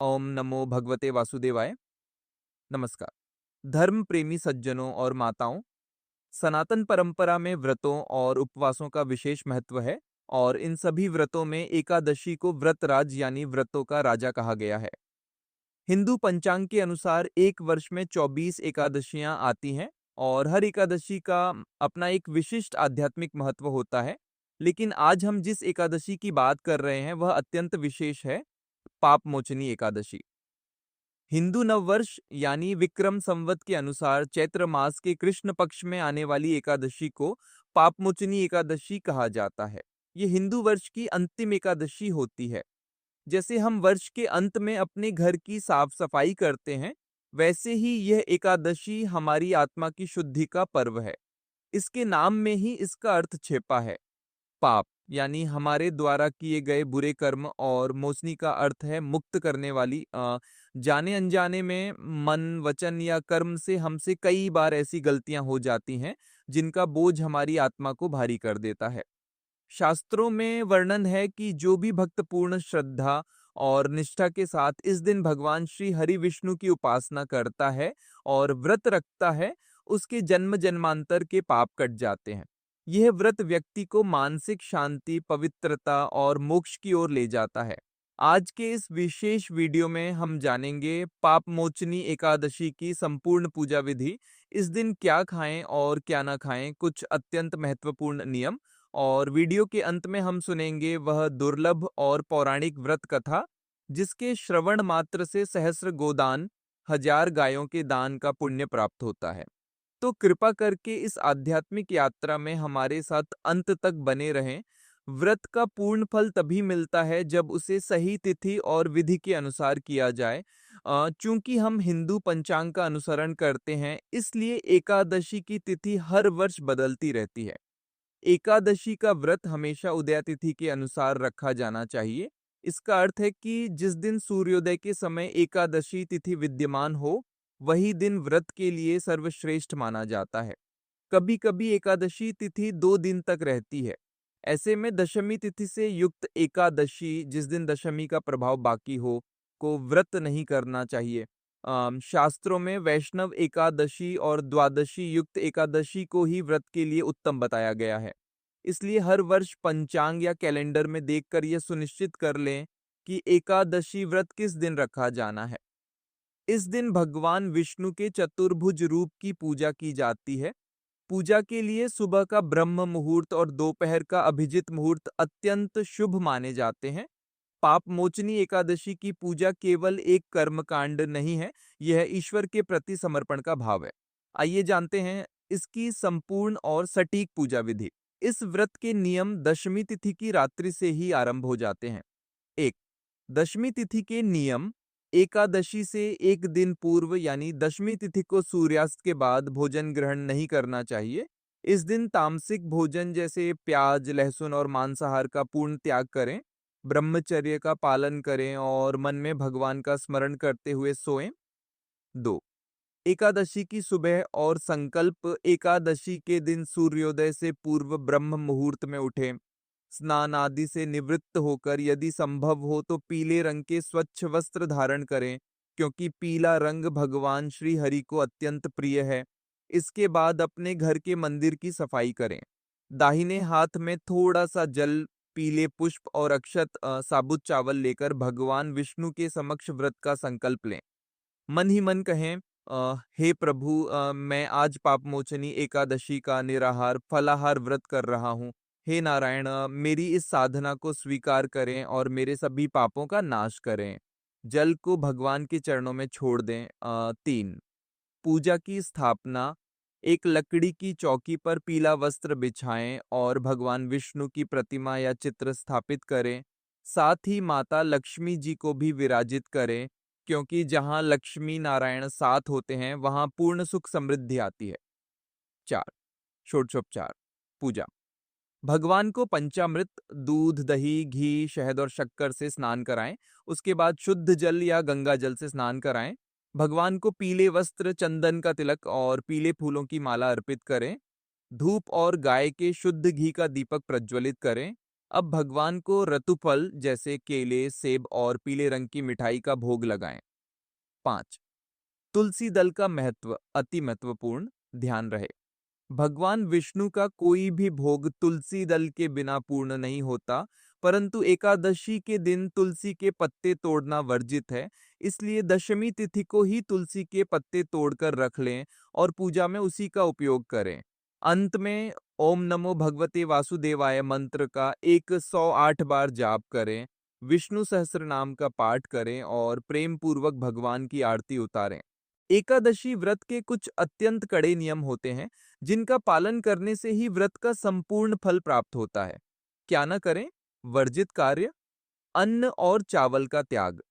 ओम नमो भगवते वासुदेवाय। नमस्कार। धर्म प्रेमी सज्जनों और माताओं, सनातन परंपरा में व्रतों और उपवासों का विशेष महत्व है और इन सभी व्रतों में एकादशी को व्रतराज यानी व्रतों का राजा कहा गया है। हिंदू पंचांग के अनुसार एक वर्ष में 24 एकादशियां आती हैं और हर एकादशी का अपना एक विशिष्ट आध्यात्मिक महत्व होता है। लेकिन आज हम जिस एकादशी की बात कर रहे हैं वह अत्यंत विशेष है, पाप मोचनी एकादशी। हिंदू नववर्ष यानी विक्रम संवत के अनुसार चैत्र मास के कृष्ण पक्ष में आने वाली एकादशी को पापमोचनी एकादशी कहा जाता है। ये हिंदू वर्ष की अंतिम एकादशी होती है। जैसे हम वर्ष के अंत में अपने घर की साफ सफाई करते हैं, वैसे ही यह एकादशी हमारी आत्मा की शुद्धि का पर्व है। इसके नाम में ही इसका अर्थ छिपा है, पाप यानी हमारे द्वारा किए गए बुरे कर्म, और मोचनी का अर्थ है मुक्त करने वाली। जाने अनजाने में मन, वचन या कर्म से हमसे कई बार ऐसी गलतियां हो जाती हैं जिनका बोझ हमारी आत्मा को भारी कर देता है। शास्त्रों में वर्णन है कि जो भी भक्त पूर्ण श्रद्धा और निष्ठा के साथ इस दिन भगवान श्री हरि विष्णु की उपासना करता है और व्रत रखता है, उसके जन्म जन्मांतर के पाप कट जाते हैं। यह व्रत व्यक्ति को मानसिक शांति, पवित्रता और मोक्ष की ओर ले जाता है। आज के इस विशेष वीडियो में हम जानेंगे पाप मोचनी एकादशी की संपूर्ण पूजा विधि, इस दिन क्या खाएं और क्या ना खाएं, कुछ अत्यंत महत्वपूर्ण नियम, और वीडियो के अंत में हम सुनेंगे वह दुर्लभ और पौराणिक व्रत कथा जिसके श्रवण मात्र से सहस्र गोदान, 1000 गायों के दान का पुण्य प्राप्त होता है। तो कृपा करके इस आध्यात्मिक यात्रा में हमारे साथ अंत तक बने रहें। व्रत का पूर्ण फल तभी मिलता है जब उसे सही तिथि और विधि के अनुसार किया जाए। चूंकि हम हिंदू पंचांग का अनुसरण करते हैं, इसलिए एकादशी की तिथि हर वर्ष बदलती रहती है। एकादशी का व्रत हमेशा उदय तिथि के अनुसार रखा जाना चाहिए। इसका अर्थ है कि जिस दिन सूर्योदय के समय एकादशी तिथि विद्यमान हो, वही दिन व्रत के लिए सर्वश्रेष्ठ माना जाता है। कभी कभी एकादशी तिथि 2 दिन तक रहती है। ऐसे में दशमी तिथि से युक्त एकादशी, जिस दिन दशमी का प्रभाव बाकी हो, को व्रत नहीं करना चाहिए। शास्त्रों में वैष्णव एकादशी और द्वादशी युक्त एकादशी को ही व्रत के लिए उत्तम बताया गया है। इसलिए हर वर्ष पंचांग या कैलेंडर में देखकर यह सुनिश्चित कर लें कि एकादशी व्रत किस दिन रखा जाना है। इस दिन भगवान विष्णु के चतुर्भुज रूप की पूजा की जाती है। पूजा के लिए सुबह का ब्रह्म मुहूर्त और दोपहर का अभिजित मुहूर्त अत्यंत शुभ माने जाते हैं। पाप मोचनी एकादशी की पूजा केवल एक कर्मकांड नहीं है, यह ईश्वर के प्रति समर्पण का भाव है। आइए जानते हैं इसकी संपूर्ण और सटीक पूजा विधि। इस व्रत के नियम दशमी तिथि की रात्रि से ही आरंभ हो जाते हैं। एक, दशमी तिथि के नियम। एकादशी से एक दिन पूर्व यानी दशमी तिथि को सूर्यास्त के बाद भोजन ग्रहण नहीं करना चाहिए। इस दिन तामसिक भोजन जैसे प्याज, लहसुन और मांसाहार का पूर्ण त्याग करें। ब्रह्मचर्य का पालन करें और मन में भगवान का स्मरण करते हुए सोएं। 2, एकादशी की सुबह और संकल्प। एकादशी के दिन सूर्योदय से पूर्व ब्रह्म मुहूर्त में उठें। स्नान आदि से निवृत्त होकर यदि संभव हो तो पीले रंग के स्वच्छ वस्त्र धारण करें, क्योंकि पीला रंग भगवान श्री हरि को अत्यंत प्रिय है। इसके बाद अपने घर के मंदिर की सफाई करें। दाहिने हाथ में थोड़ा सा जल, पीले पुष्प और अक्षत, साबुत चावल लेकर भगवान विष्णु के समक्ष व्रत का संकल्प लें। मन ही मन कहें, हे प्रभु, मैं आज पापमोचनी एकादशी का निराहार फलाहार व्रत कर रहा हूँ। हे नारायण, मेरी इस साधना को स्वीकार करें और मेरे सभी पापों का नाश करें। जल को भगवान के चरणों में छोड़ दें। 3, पूजा की स्थापना। एक लकड़ी की चौकी पर पीला वस्त्र बिछाएं और भगवान विष्णु की प्रतिमा या चित्र स्थापित करें। साथ ही माता लक्ष्मी जी को भी विराजित करें, क्योंकि जहां लक्ष्मी नारायण साथ होते हैं वहां पूर्ण सुख समृद्धि आती है। 4, षोडशोपचार पूजा। भगवान को पंचामृत, दूध, दही, घी, शहद और शक्कर से स्नान कराएं। उसके बाद शुद्ध जल या गंगा जल से स्नान कराएं। भगवान को पीले वस्त्र, चंदन का तिलक और पीले फूलों की माला अर्पित करें। धूप और गाय के शुद्ध घी का दीपक प्रज्वलित करें। अब भगवान को ऋतुफल जैसे केले, सेब और पीले रंग की मिठाई का भोग लगाएं। 5. तुलसी दल का महत्व अति महत्वपूर्ण, ध्यान रहे। भगवान विष्णु का कोई भी भोग तुलसी दल के बिना पूर्ण नहीं होता, परंतु एकादशी के दिन तुलसी के पत्ते तोड़ना वर्जित है। इसलिए दशमी तिथि को ही तुलसी के पत्ते तोड़कर रख लें और पूजा में उसी का उपयोग करें। अंत में ओम नमो भगवते वासुदेवाय मंत्र का 108 बार जाप करें, विष्णु सहस्त्र नाम का पाठ करें और प्रेम पूर्वक भगवान की आरती उतारें। एकादशी व्रत के कुछ अत्यंत कड़े नियम होते हैं, जिनका पालन करने से ही व्रत का संपूर्ण फल प्राप्त होता है। क्या न करें? वर्जित कार्य: अन्न और चावल का त्याग।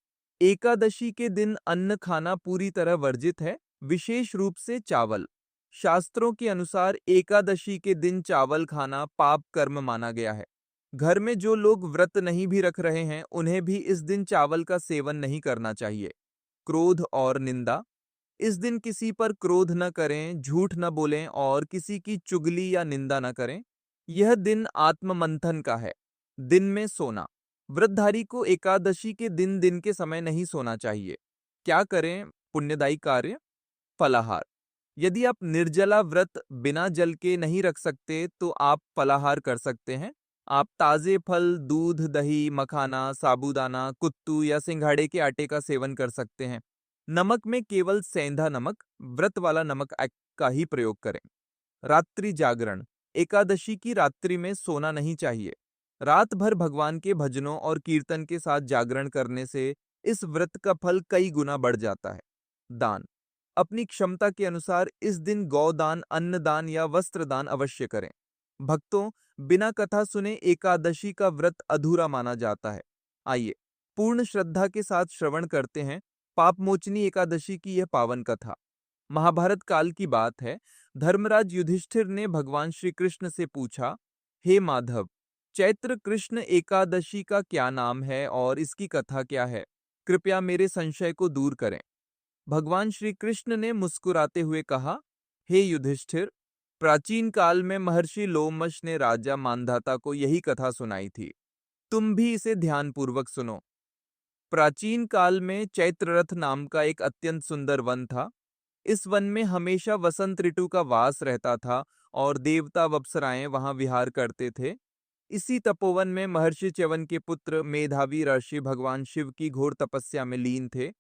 एकादशी के दिन अन्न खाना पूरी तरह वर्जित है, विशेष रूप से चावल। शास्त्रों के अनुसार एकादशी के दिन चावल खाना पाप कर्म माना गया है। घर में जो लोग व्रत नहीं भी रख रहे हैं, उन्हें भी इस दिन चावल का सेवन नहीं करना चाहिए। क्रोध और निंदा: इस दिन किसी पर क्रोध न करें, झूठ न बोलें और किसी की चुगली या निंदा न करें। यह दिन आत्ममंथन का है। दिन में सोना: व्रतधारी को एकादशी के दिन दिन के समय नहीं सोना चाहिए। क्या करें? पुण्यदायी कार्य: फलाहार। यदि आप निर्जला व्रत बिना जल के नहीं रख सकते, तो आप फलाहार कर सकते हैं। आप ताजे फल, दूध, दही, मखाना, साबूदाना, कुत्तू या सिंघाड़े के आटे का सेवन कर सकते हैं। नमक में केवल सेंधा नमक, व्रत वाला नमक का ही प्रयोग करें। रात्रि जागरण: एकादशी की रात्रि में सोना नहीं चाहिए। रात भर भगवान के भजनों और कीर्तन के साथ जागरण करने से इस व्रत का फल कई गुना बढ़ जाता है। दान: अपनी क्षमता के अनुसार इस दिन गौदान, अन्नदान या वस्त्रदान अवश्य करें। भक्तों, बिना कथा सुने एकादशी का व्रत अधूरा माना जाता है। आइए पूर्ण श्रद्धा के साथ श्रवण करते हैं पापमोचनी एकादशी की यह पावन कथा। महाभारत काल की बात है। धर्मराज युधिष्ठिर ने भगवान श्री कृष्ण से पूछा, हे माधव, चैत्र कृष्ण एकादशी का क्या नाम है और इसकी कथा क्या है? कृपया मेरे संशय को दूर करें। भगवान श्री कृष्ण ने मुस्कुराते हुए कहा, हे युधिष्ठिर, प्राचीन काल में महर्षि लोमश ने राजा मांधाता को यही कथा सुनाई थी। तुम भी इसे ध्यानपूर्वक सुनो। प्राचीन काल में चैत्ररथ नाम का एक अत्यंत सुंदर वन था। इस वन में हमेशा वसंत ऋतु का वास रहता था और देवता व अप्सराएं वहां विहार करते थे। इसी तपोवन में महर्षि च्यवन के पुत्र मेधावी ऋषि भगवान शिव की घोर तपस्या में लीन थे।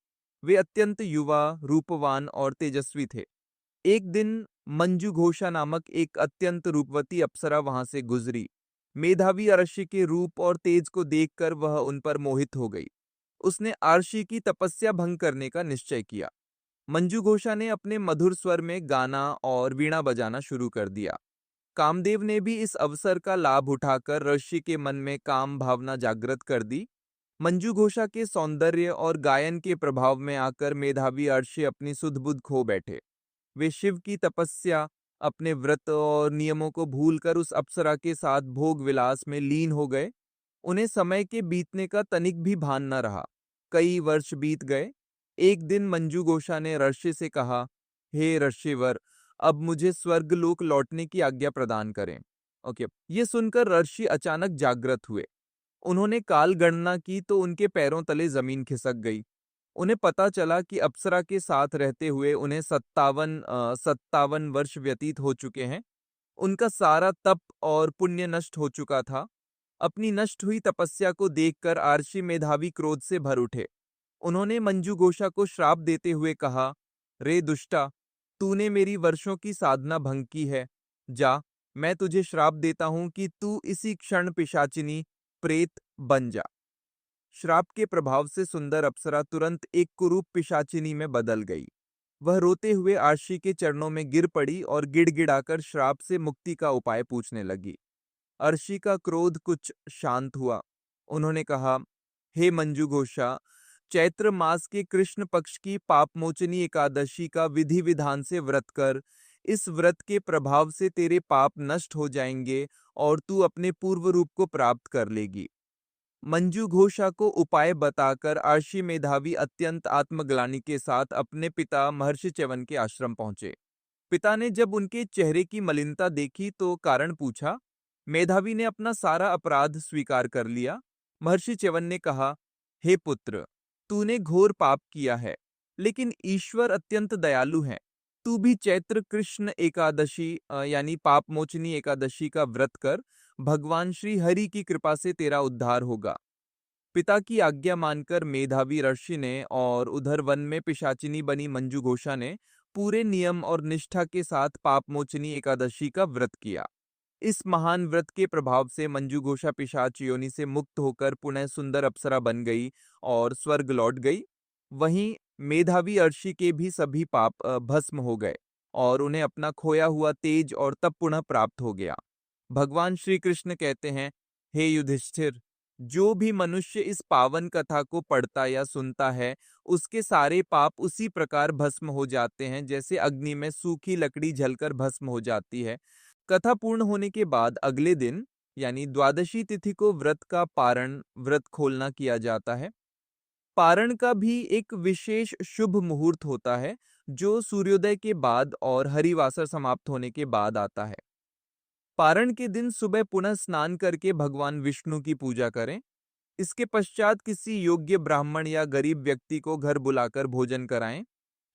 वे अत्यंत युवा, रूपवान और तेजस्वी थे। एक दिन मंजू घोषा नामक एक अत्यंत रूपवती अप्सरा वहां से गुजरी। मेधावी ऋषि के रूप और तेज को देखकर वह उन पर मोहित हो गई। उसने आर्षि की तपस्या भंग करने का निश्चय किया। मंजू घोषा ने अपने मधुर स्वर में गाना और वीणा बजाना शुरू कर दिया। कामदेव ने भी इस अवसर का लाभ उठाकर ऋषि के मन में काम भावना जागृत कर दी। मंजू घोषा के सौंदर्य और गायन के प्रभाव में आकर मेधावी अर्षि अपनी सुध-बुध खो बैठे। वे शिव की तपस्या, अपने व्रत और नियमों को भूलकर उस अप्सरा के साथ भोग विलास में लीन हो गए। उन्हें समय के बीतने का तनिक भी भान न रहा। कई वर्ष बीत गए। एक दिन मंजू घोषा ने ऋषि से कहा, हे ऋषिवर, अब मुझे स्वर्गलोक लौटने की आज्ञा प्रदान करें। ओके, ये सुनकर ऋषि अचानक जागृत हुए। उन्होंने काल गणना की तो उनके पैरों तले जमीन खिसक गई। उन्हें पता चला कि अप्सरा के साथ रहते हुए उन्हें 57 वर्ष व्यतीत हो चुके हैं। उनका सारा तप और पुण्य नष्ट हो चुका था। अपनी नष्ट हुई तपस्या को देखकर आर्षि मेधावी क्रोध से भर उठे। उन्होंने मंजू घोषा को श्राप देते हुए कहा, रे दुष्टा, तूने मेरी वर्षों की साधना भंग की है। जा, मैं तुझे श्राप देता हूं कि तू इसी क्षण पिशाचिनी प्रेत बन जा। श्राप के प्रभाव से सुंदर अप्सरा तुरंत एक कुरूप पिशाचिनी में बदल गई। वह रोते हुए आर्षि के चरणों में गिर पड़ी और गिड़गिड़ाकर श्राप से मुक्ति का उपाय पूछने लगी। अर्शी का क्रोध कुछ शांत हुआ। उन्होंने कहा, हे मंजू घोषा, चैत्र मास के कृष्ण पक्ष की पापमोचनी एकादशी का विधि विधान से व्रत कर। इस व्रत के प्रभाव से तेरे पाप नष्ट हो जाएंगे और तू अपने पूर्व रूप को प्राप्त कर लेगी। मंजू घोषा को उपाय बताकर आर्षि मेधावी अत्यंत आत्मग्लानि के साथ अपने पिता महर्षि च्यवन के आश्रम पहुंचे। पिता ने जब उनके चेहरे की मलिनता देखी तो कारण पूछा, मेधावी ने अपना सारा अपराध स्वीकार कर लिया। महर्षि च्यवन ने कहा, हे पुत्र, तूने घोर पाप किया है, लेकिन ईश्वर अत्यंत दयालु है। तू भी चैत्र कृष्ण एकादशी यानी पाप मोचनी एकादशी का व्रत कर, भगवान श्री हरि की कृपा से तेरा उद्धार होगा। पिता की आज्ञा मानकर मेधावी ऋषि ने और उधर वन में पिशाचिनी बनी मंजू घोषा ने पूरे नियम और निष्ठा के साथ पापमोचनी एकादशी का व्रत किया। इस महान व्रत के प्रभाव से मंजू घोषा पिशाच योनि से मुक्त होकर पुनः सुंदर अप्सरा बन गई और स्वर्ग लौट गई। वहीं मेधावी अर्षि के भी सभी पाप भस्म हो गए और उन्हें अपना खोया हुआ तेज और तप पुनः प्राप्त हो गया। भगवान श्री कृष्ण कहते हैं, हे युधिष्ठिर, जो भी मनुष्य इस पावन कथा को पढ़ता या सुनता है, उसके सारे पाप उसी प्रकार भस्म हो जाते हैं जैसे अग्नि में सूखी लकड़ी जलकर भस्म हो जाती है। कथा पूर्ण होने के बाद अगले दिन यानी द्वादशी तिथि को व्रत का पारण व्रत खोलना किया जाता है। पारण का भी एक विशेष शुभ मुहूर्त होता है जो सूर्योदय के बाद और हरिवासर समाप्त होने के बाद आता है। पारण के दिन सुबह पुनः स्नान करके भगवान विष्णु की पूजा करें। इसके पश्चात किसी योग्य ब्राह्मण या गरीब व्यक्ति को घर बुलाकर भोजन कराएं।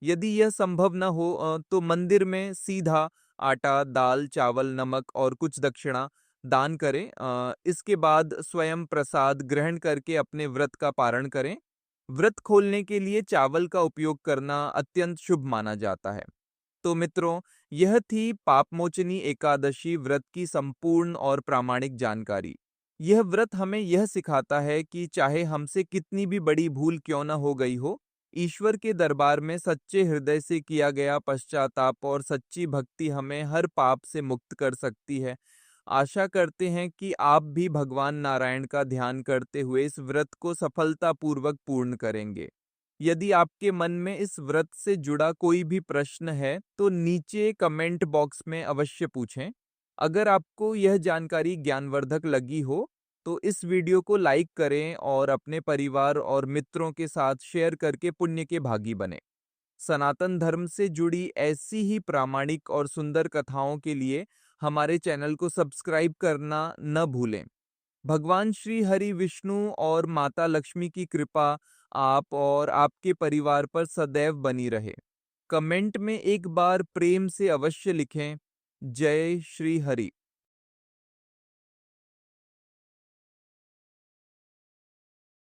यदि यह संभव न हो तो मंदिर में सीधा आटा, दाल, चावल, नमक और कुछ दक्षिणा दान करें। इसके बाद स्वयं प्रसाद ग्रहण करके अपने व्रत का पारण करें। व्रत खोलने के लिए चावल का उपयोग करना अत्यंत शुभ माना जाता है। तो मित्रों, यह थी पापमोचनी एकादशी व्रत की संपूर्ण और प्रामाणिक जानकारी। यह व्रत हमें यह सिखाता है कि चाहे हमसे कितनी भी बड़ी भूल क्यों न हो गई हो, ईश्वर के दरबार में सच्चे हृदय से किया गया पश्चाताप और सच्ची भक्ति हमें हर पाप से मुक्त कर सकती है। आशा करते हैं कि आप भी भगवान नारायण का ध्यान करते हुए इस व्रत को सफलतापूर्वक पूर्ण करेंगे। यदि आपके मन में इस व्रत से जुड़ा कोई भी प्रश्न है, तो नीचे कमेंट बॉक्स में अवश्य पूछें। अगर आपको यह जानकारी ज्ञानवर्धक लगी हो, तो इस वीडियो को लाइक करें और अपने परिवार और मित्रों के साथ शेयर करके पुण्य के भागी बने। सनातन धर्म से जुड़ी ऐसी ही प्रामाणिक और सुंदर कथाओं के लिए हमारे चैनल को सब्सक्राइब करना न भूलें। भगवान श्री हरि विष्णु और माता लक्ष्मी की कृपा आप और आपके परिवार पर सदैव बनी रहे। कमेंट में एक बार प्रेम से अवश्य लिखें, जय श्री हरि।